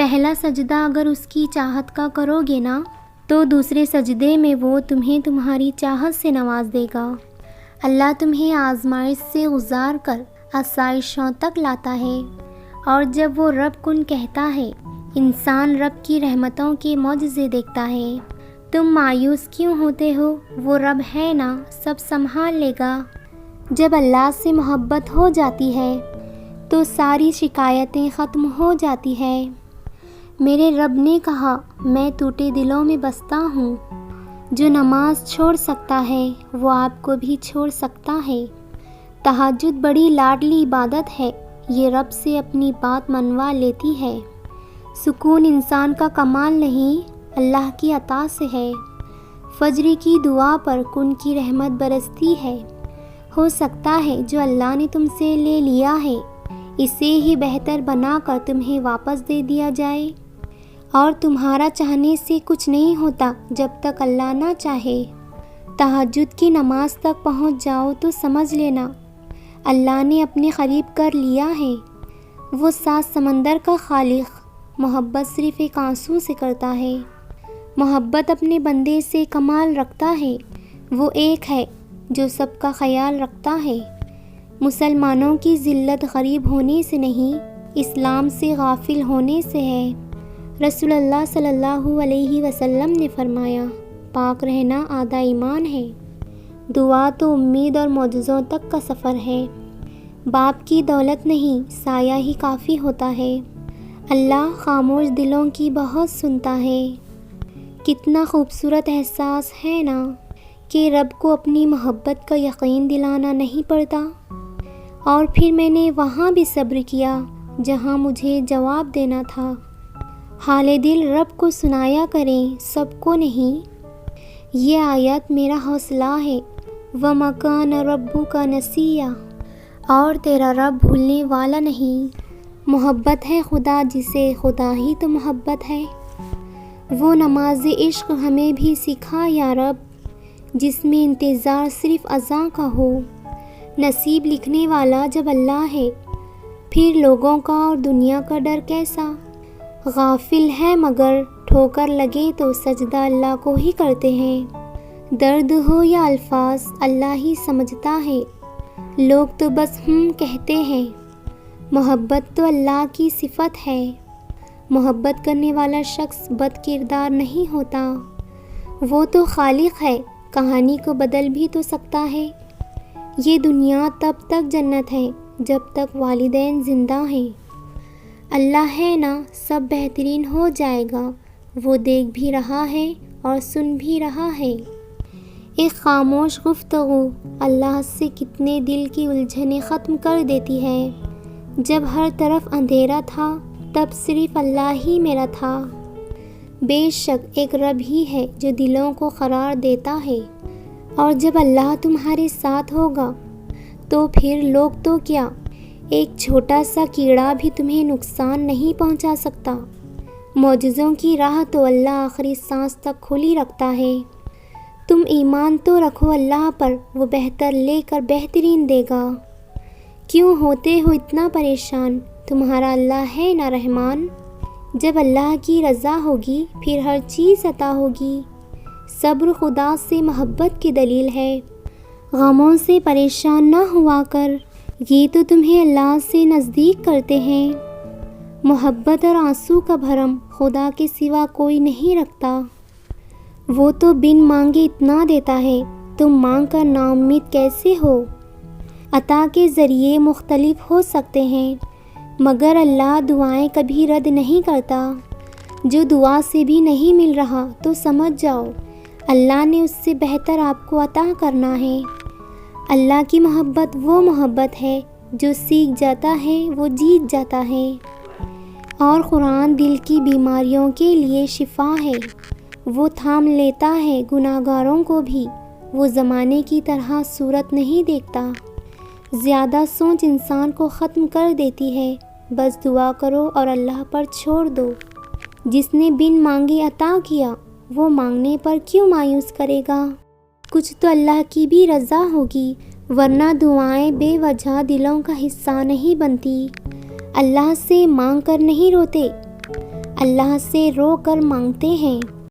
پہلا سجدہ اگر اس کی چاہت کا کرو گے نا تو دوسرے سجدے میں وہ تمہیں تمہاری چاہت سے نواز دے گا۔ اللہ تمہیں آزمائش سے گزار کر آسائشوں تک لاتا ہے، اور جب وہ رب کن کہتا ہے انسان رب کی رحمتوں کے معجزے دیکھتا ہے۔ تم مایوس کیوں ہوتے ہو؟ وہ رب ہے نا، سب سنبھال لے گا۔ جب اللہ سے محبت ہو جاتی ہے تو ساری شکایتیں ختم ہو جاتی ہے۔ میرے رب نے کہا میں ٹوٹے دلوں میں بستا ہوں، جو نماز چھوڑ سکتا ہے وہ آپ کو بھی چھوڑ سکتا ہے۔ تہجد بڑی لاڈلی عبادت ہے، یہ رب سے اپنی بات منوا لیتی ہے۔ سکون انسان کا کمال نہیں، اللہ کی عطا سے ہے۔ فجر کی دعا پر کن کی رحمت برستی ہے۔ ہو سکتا ہے جو اللہ نے تم سے لے لیا ہے اسے ہی بہتر بنا کر تمہیں واپس دے دیا جائے، اور تمہارا چاہنے سے کچھ نہیں ہوتا جب تک اللہ نہ چاہے۔ تہجد کی نماز تک پہنچ جاؤ تو سمجھ لینا اللہ نے اپنے قریب کر لیا ہے۔ وہ 7 سمندر کا خالق محبت صرف ایک آنسو سے کرتا ہے۔ محبت اپنے بندے سے کمال رکھتا ہے، وہ ایک ہے جو سب کا خیال رکھتا ہے۔ مسلمانوں کی ذلت غریب ہونے سے نہیں، اسلام سے غافل ہونے سے ہے۔ رسول اللہ صلی اللہ علیہ وسلم نے فرمایا پاک رہنا آدھا ایمان ہے۔ دعا تو امید اور معجزوں تک کا سفر ہے۔ باپ کی دولت نہیں، سایہ ہی کافی ہوتا ہے۔ اللہ خاموش دلوں کی بہت سنتا ہے۔ کتنا خوبصورت احساس ہے نا کہ رب کو اپنی محبت کا یقین دلانا نہیں پڑتا۔ اور پھر میں نے وہاں بھی صبر کیا جہاں مجھے جواب دینا تھا۔ حال دل رب کو سنایا کریں، سب کو نہیں۔ یہ آیت میرا حوصلہ ہے۔ وَمَا كَانَ رَبُّكَ نَسِيًّا، اور تیرا رب بھولنے والا نہیں۔ محبت ہے خدا جسے خدا ہی تو محبت ہے۔ وہ نماز عشق ہمیں بھی سکھا یا رب، جس میں انتظار صرف اذان کا ہو۔ نصیب لکھنے والا جب اللہ ہے، پھر لوگوں کا اور دنیا کا ڈر کیسا؟ غافل ہے مگر ٹھوکر لگے تو سجدہ اللہ کو ہی کرتے ہیں۔ درد ہو یا الفاظ اللہ ہی سمجھتا ہے، لوگ تو بس کہتے ہیں۔ محبت تو اللہ کی صفت ہے۔ محبت کرنے والا شخص بد کردار نہیں ہوتا، وہ تو خالق ہے، کہانی کو بدل بھی تو سکتا ہے۔ یہ دنیا تب تک جنت ہے جب تک والدین زندہ ہیں۔ اللہ ہے نا، سب بہترین ہو جائے گا، وہ دیکھ بھی رہا ہے اور سن بھی رہا ہے۔ ایک خاموش گفتگو اللہ سے کتنے دل کی الجھنیں ختم کر دیتی ہے۔ جب ہر طرف اندھیرا تھا تب صرف اللہ ہی میرا تھا۔ بے شک ایک رب ہی ہے جو دلوں کو قرار دیتا ہے، اور جب اللہ تمہارے ساتھ ہوگا تو پھر لوگ تو کیا، ایک چھوٹا سا کیڑا بھی تمہیں نقصان نہیں پہنچا سکتا۔ معجزوں کی راہ تو اللہ آخری سانس تک کھلی رکھتا ہے۔ تم ایمان تو رکھو اللہ پر، وہ بہتر لے کر بہترین دے گا۔ کیوں ہوتے ہو اتنا پریشان؟ تمہارا اللہ ہے نا رحمان۔ جب اللہ کی رضا ہوگی پھر ہر چیز عطا ہوگی۔ صبر خدا سے محبت کی دلیل ہے۔ غموں سے پریشان نہ ہوا کر، یہ تو تمہیں اللہ سے نزدیک کرتے ہیں۔ محبت اور آنسو کا بھرم خدا کے سوا کوئی نہیں رکھتا۔ وہ تو بن مانگے اتنا دیتا ہے، تم مانگ کر نا امید کیسے ہو؟ عطا کے ذریعے مختلف ہو سکتے ہیں، مگر اللہ دعائیں کبھی رد نہیں کرتا۔ جو دعا سے بھی نہیں مل رہا تو سمجھ جاؤ اللہ نے اس سے بہتر آپ کو عطا کرنا ہے۔ اللہ کی محبت وہ محبت ہے جو سیکھ جاتا ہے وہ جیت جاتا ہے، اور قرآن دل کی بیماریوں کے لیے شفا ہے۔ وہ تھام لیتا ہے گناہ گاروں کو بھی، وہ زمانے کی طرح صورت نہیں دیکھتا۔ زیادہ سوچ انسان کو ختم کر دیتی ہے، بس دعا کرو اور اللہ پر چھوڑ دو۔ جس نے بن مانگے عطا کیا، وہ مانگنے پر کیوں مایوس کرے گا؟ کچھ تو اللہ کی بھی رضا ہوگی، ورنہ دعائیں بے وجہ دلوں کا حصہ نہیں بنتی۔ اللہ سے مانگ کر نہیں روتے، اللہ سے رو کر مانگتے ہیں۔